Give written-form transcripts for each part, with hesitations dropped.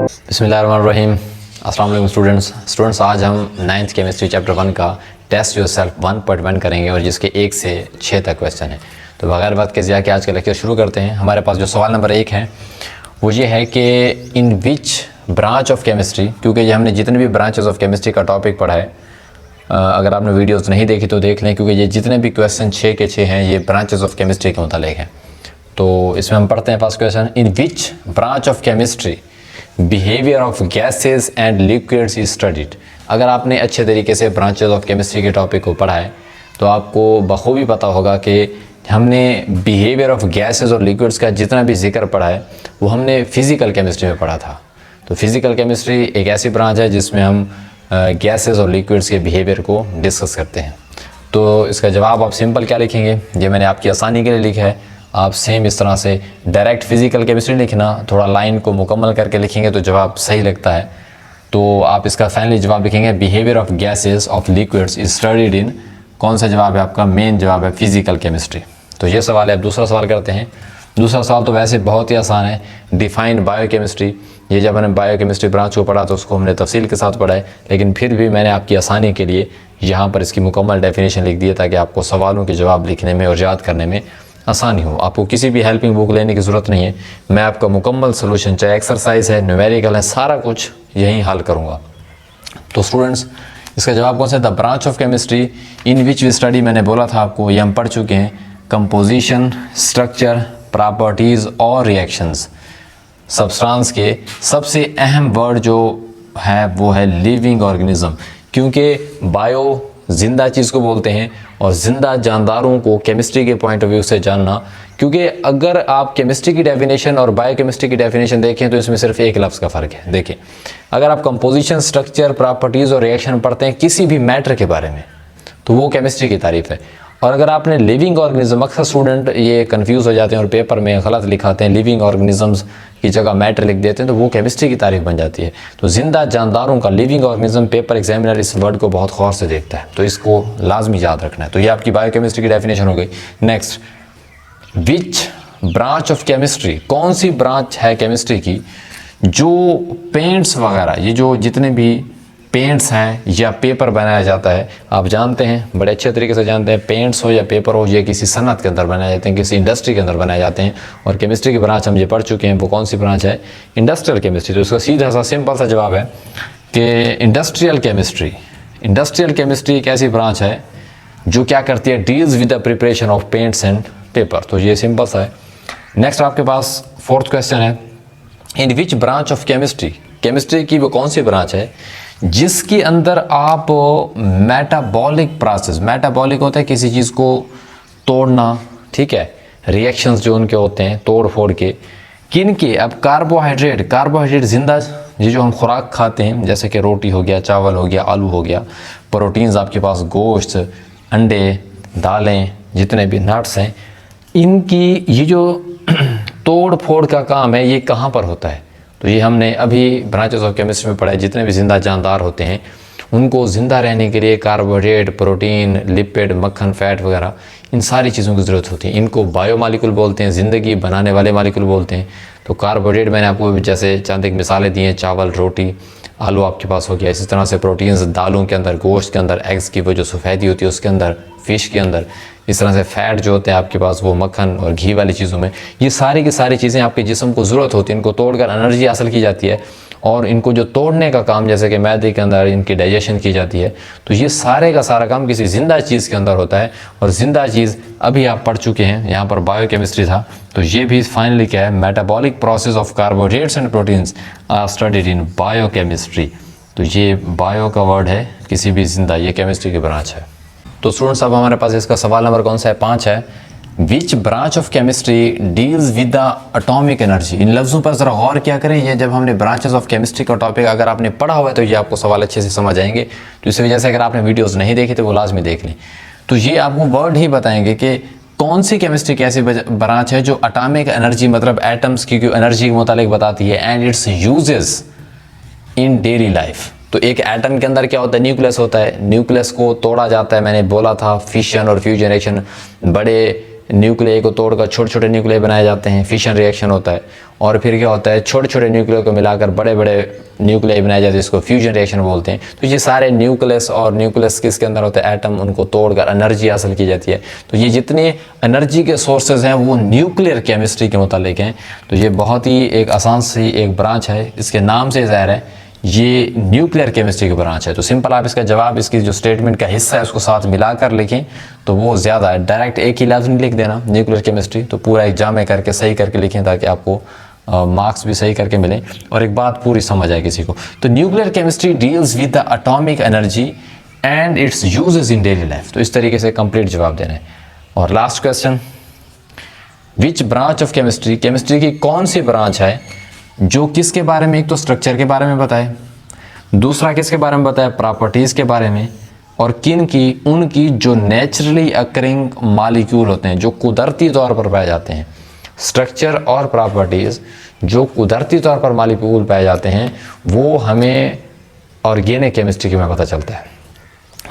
बिस्मिल्लाहिर्रहमानिर्रहीम। अस्सलाम वालेकुम स्टूडेंट्स, आज हम 9th केमिस्ट्री चैप्टर 1 का टेस्ट योरसेल्फ 1.1 करेंगे और जिसके 1 से 6 तक क्वेश्चन है। तो बगैर बात के ज़िया के आज का लेक्चर शुरू करते हैं। हमारे पास जो सवाल नंबर 1 है वो ये है कि इन विच ब्रांच ऑफ केमिस्ट्री, क्योंकि ये हमने जितने भी ब्रांचेस ऑफ केमिस्ट्री का टॉपिक पढ़ा है, अगर आपने वीडियोज़ नहीं देखी तो देख लें, क्योंकि ये जितने भी क्वेश्चन 6 के 6 हैं ये ब्रांचेस ऑफ केमिस्ट्री के मुतालिक हैं। तो इसमें हम पढ़ते हैं first question, in which branch of chemistry behaviour of gases and liquids is studied. अगर आपने अच्छे तरीके से ब्रांचेस ऑफ केमिस्ट्री के टॉपिक को पढ़ा है तो आपको बखूबी पता होगा कि हमने बिहेवियर ऑफ गैसेस और लिक्विड्स का जितना भी जिक्र पढ़ा है वो हमने फिज़िकल केमिस्ट्री में पढ़ा था। तो फिज़िकल केमिस्ट्री एक ऐसी ब्रांच है जिसमें हम गैसेस और लिक्विड्स के बिहेवियर को डिस्कस करते हैं। तो इसका जवाब आप सिंपल क्या लिखेंगे, ये मैंने आपकी आसानी के लिए लिखा है। आप सेम इस तरह से डायरेक्ट फिज़िकल केमिस्ट्री लिखना, थोड़ा लाइन को मुकम्मल करके लिखेंगे तो जवाब सही लगता है। तो आप इसका फाइनली जवाब लिखेंगे behaviour of gases of liquids is studied in, कौन सा जवाब है आपका, मेन जवाब है फिज़िकल केमिस्ट्री। तो ये सवाल है। अब दूसरा सवाल करते हैं। दूसरा सवाल तो वैसे बहुत ही आसान है, डिफाइन बायोकेमिस्ट्री। ये जब हमने बायोकेमिस्ट्री ब्रांच को पढ़ा तो उसको हमने तफसील के साथ पढ़ा है, लेकिन फिर भी मैंने आपकी आसानी के लिए यहाँ पर इसकी मुकम्मल डेफिनेशन लिख दी है ताकि आपको सवालों के जवाब लिखने में और याद करने में आसानी हो। आपको किसी भी हेल्पिंग बुक लेने की ज़रूरत नहीं है, मैं आपका मुकम्मल सोल्यूशन, चाहे एक्सरसाइज है, न्यूमेरिकल है, सारा कुछ यहीं हल करूँगा। तो स्टूडेंट्स, इसका जवाब कौन सा है, the branch of chemistry in which we study. मैंने बोला था आपको, ये हम पढ़ चुके हैं, कंपोजिशन, स्ट्रक्चर, प्रॉपर्टीज़ और रिएक्शंस। सब्सटेंस के सबसे अहम वर्ड जो है वो है लिविंग ऑर्गेनिज्म, क्योंकि बायो ज़िंदा चीज़ को बोलते हैं और ज़िंदा जानदारों को केमिस्ट्री के पॉइंट ऑफ व्यू से जानना, क्योंकि अगर आप केमिस्ट्री की डेफिनेशन और बायोकेमिस्ट्री की डेफिनेशन देखें तो इसमें सिर्फ एक लफ्ज़ का फ़र्क है। देखिए, अगर आप कंपोजिशन, स्ट्रक्चर, प्रॉपर्टीज़ और रिएक्शन पढ़ते हैं किसी भी मैटर के बारे में तो वो केमिस्ट्री की तारीफ़ है। और अगर आपने लिविंग ऑर्गेनिज्म, अक्सर स्टूडेंट ये कंफ्यूज हो जाते हैं और पेपर में गलत लिखाते हैं, लिविंग ऑर्गेनिजम्स की जगह मैटर लिख देते हैं, तो वो केमिस्ट्री की तारीफ बन जाती है। तो जिंदा जानदारों का लिविंग ऑर्गेनिज्म, पेपर एग्जामिनर इस वर्ड को बहुत गौर से देखता है, तो इसको लाजमी याद रखना है। तो ये आपकी बायोकेमिस्ट्री की डेफिनेशन हो गई। Next, which branch of chemistry, कौन सी ब्रांच है केमिस्ट्री की जो पेंट्स वगैरह, ये जो जितने भी पेंट्स हैं या पेपर बनाया जाता है, आप जानते हैं, बड़े अच्छे तरीके से जानते हैं, पेंट्स हो या पेपर हो ये किसी सनत के अंदर बनाए जाते हैं, किसी इंडस्ट्री के अंदर बनाए जाते हैं। और केमिस्ट्री की ब्रांच हम ये पढ़ चुके हैं, वो कौन सी ब्रांच है, इंडस्ट्रियल केमिस्ट्री। तो इसका सीधा सा सिंपल सा जवाब है कि इंडस्ट्रियल केमिस्ट्री। इंडस्ट्रियल केमिस्ट्री एक ऐसी ब्रांच है जो क्या करती है, deals with the preparation of paints and paper. तो ये सिंपल सा है। नेक्स्ट आपके पास फोर्थ क्वेश्चन है, in which branch of chemistry, chemistry की वो कौन सी ब्रांच है जिसके अंदर आप मेटाबॉलिक प्रोसेस, मेटाबॉलिक होता है किसी चीज़ को तोड़ना, ठीक है, रिएक्शंस जो उनके होते हैं तोड़ फोड़ के, किन के, अब कार्बोहाइड्रेट जिंदा, ये जो हम खुराक खाते हैं जैसे कि रोटी हो गया, चावल हो गया, आलू हो गया, प्रोटीन्स आपके पास गोश्त, अंडे, दालें, जितने भी नट्स हैं, इनकी ये जो तोड़ फोड़ का काम है ये कहाँ पर होता है। तो ये हमने अभी ब्रांचेस ऑफ केमिस्ट्री में पढ़ा है। जितने भी जिंदा जानदार होते हैं उनको ज़िंदा रहने के लिए कार्बोहाइड्रेट, प्रोटीन, लिपिड, मक्खन, फैट वगैरह, इन सारी चीज़ों की ज़रूरत होती है। इनको बायोमॉलिक्यूल बोलते हैं, ज़िंदगी बनाने वाले मॉलिक्यूल बोलते हैं। तो कार्बोहाइड्रेट मैंने आपको जैसे चंद एक मिसालें दी हैं, चावल, रोटी, आलू आपके पास हो गया। इसी तरह से प्रोटीन्स दालों के अंदर, गोश्त के अंदर, एग्स की वो जो सफ़ेदी होती है उसके अंदर, फ़िश के अंदर। इस तरह से फ़ैट जो होते हैं आपके पास वो मक्खन और घी वाली चीज़ों में। ये सारी की सारी चीज़ें आपके जिस्म को ज़रूरत होती है, इनको तोड़कर एनर्जी हासिल की जाती है और इनको जो तोड़ने का काम जैसे कि मैदे के अंदर इनकी डाइजेशन की जाती है। तो ये सारे का सारा काम किसी ज़िंदा चीज़ के अंदर होता है और ज़िंदा चीज़ अभी आप पढ़ चुके हैं, यहाँ पर बायोकेमिस्ट्री था। तो ये भी फाइनली क्या है, metabolic process of carbohydrates and proteins are studied in biochemistry. तो ये बायो का वर्ड है, किसी भी जिंदा, ये केमिस्ट्री की ब्रांच है। तो स्टूडेंट्स, अब हमारे पास इसका सवाल नंबर कौन सा है, 5 है, which branch of chemistry deals with the atomic energy. इन लफ्ज़ों पर ज़रा गौर क्या करें, ये जब हमने ब्रांचेस ऑफ केमिस्ट्री का टॉपिक अगर आपने पढ़ा हुआ है तो ये आपको सवाल अच्छे से समझ आएंगे। तो इस वजह से अगर आपने वीडियोज़ नहीं देखी तो वो लाजमी देख लें। तो ये आपको वर्ड ही बताएंगे कि कौन सी केमिस्ट्री की ऐसी ब्रांच है जो एटॉमिक एनर्जी, मतलब एटम्स की एनर्जी के मुतालिक बताती है, and it's uses in daily life. तो एक एटम के अंदर क्या होता है, न्यूक्लियस होता है, न्यूक्लियस को तोड़ा जाता है, मैंने बोला था फिशन और फ्यूजन रिएक्शन, बड़े न्यूक्लियर को तोड़कर छोटे छोटे न्यूक्लियर बनाए जाते हैं, फिशन रिएक्शन होता है। और फिर क्या होता है, छोटे छोटे न्यूक्लियर को मिलाकर बड़े बड़े न्यूक्लियर बनाए जाते हैं, इसको फ्यूजन रिएक्शन बोलते हैं। तो ये सारे न्यूक्लियस और न्यूक्लियस किसके अंदर होते हैं, एटम, उनको तोड़कर एनर्जी हासिल की जाती है। तो ये जितने एनर्जी के सोर्सेज हैं वो न्यूक्लियर केमिस्ट्री के मुतालिक हैं। तो ये बहुत ही एक आसान सी एक ब्रांच है, इसके नाम से ज़ाहिर है ये न्यूक्लियर केमिस्ट्री की ब्रांच है। तो सिंपल आप इसका जवाब, इसकी जो स्टेटमेंट का हिस्सा है उसको साथ मिलाकर लिखें तो वो ज़्यादा है। डायरेक्ट एक ही लफ्ज़ नहीं लिख देना न्यूक्लियर केमिस्ट्री, तो पूरा एक जामे करके सही करके लिखें ताकि आपको मार्क्स भी सही करके मिले और एक बात पूरी समझ आए किसी को। तो nuclear chemistry deals with the atomic energy and it's uses in daily life. तो इस तरीके से कंप्लीट जवाब देना है। और last question, which branch of chemistry, chemistry की कौन सी ब्रांच है जो किसके बारे में, एक तो स्ट्रक्चर के बारे में बताए, दूसरा किसके बारे में बताया, प्रॉपर्टीज़ के बारे में, और किन की, उनकी जो नेचुरली अकरिंग मालिक्यूल होते हैं जो कुदरती तौर पर पाए जाते हैं। स्ट्रक्चर और प्रॉपर्टीज़ जो कुदरती तौर पर मालिक्यूल पाए जाते हैं वो हमें ऑर्गेनिक केमिस्ट्री में पता चलता है।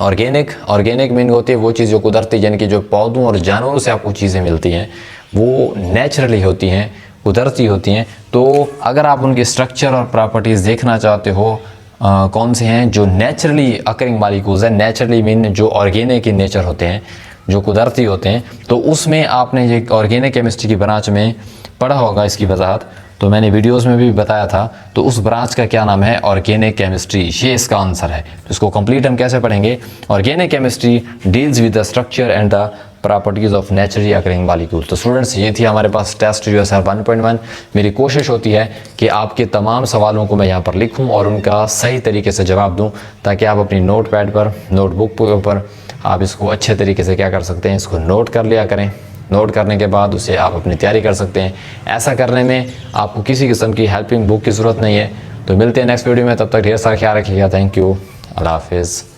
ऑर्गेनिक मीन होती है वो चीज़ जो कुदरती, यानी कि जो पौधों और जानवरों से आपको चीज़ें मिलती हैं वो नेचुरली होती हैं, कुदरती होती हैं। तो अगर आप उनकी स्ट्रक्चर और प्रॉपर्टीज़ देखना चाहते हो कौन से हैं जो नेचुरली अकरिंग मालिक्यूल्स हैं, नेचुरली मीन जो ऑर्गेनिक इन नेचर होते हैं, जो कुदरती होते हैं, तो उसमें आपने ये ऑर्गेनिक केमिस्ट्री की ब्रांच में पढ़ा होगा इसकी वजाहत, तो मैंने वीडियोस में भी बताया था। तो उस ब्रांच का क्या नाम है, ऑर्गेनिक केमिस्ट्री, ये इसका आंसर है। तो इसको कंप्लीट हम कैसे पढ़ेंगे, organic chemistry deals with the structure and the properties of naturally occurring molecule. तो स्टूडेंट्स ये थी हमारे पास टेस्ट USR 1.1। मेरी कोशिश होती है कि आपके तमाम सवालों को मैं यहाँ पर लिखूँ और उनका सही तरीके से जवाब दूँ, ताकि आप अपनी नोट पैड पर, नोटबुक के ऊपर आप इसको अच्छे तरीके से क्या कर सकते हैं, इसको नोट कर लिया करें। नोट करने के बाद उसे आप अपनी तैयारी कर सकते हैं। ऐसा करने में आपको किसी किस्म की हेल्पिंग बुक की ज़रूरत नहीं है। तो मिलते हैं नेक्स्ट वीडियो में, तब तक ढेर सारा ख्याल रखिएगा। थैंक यू, अल्लाह हाफिज़।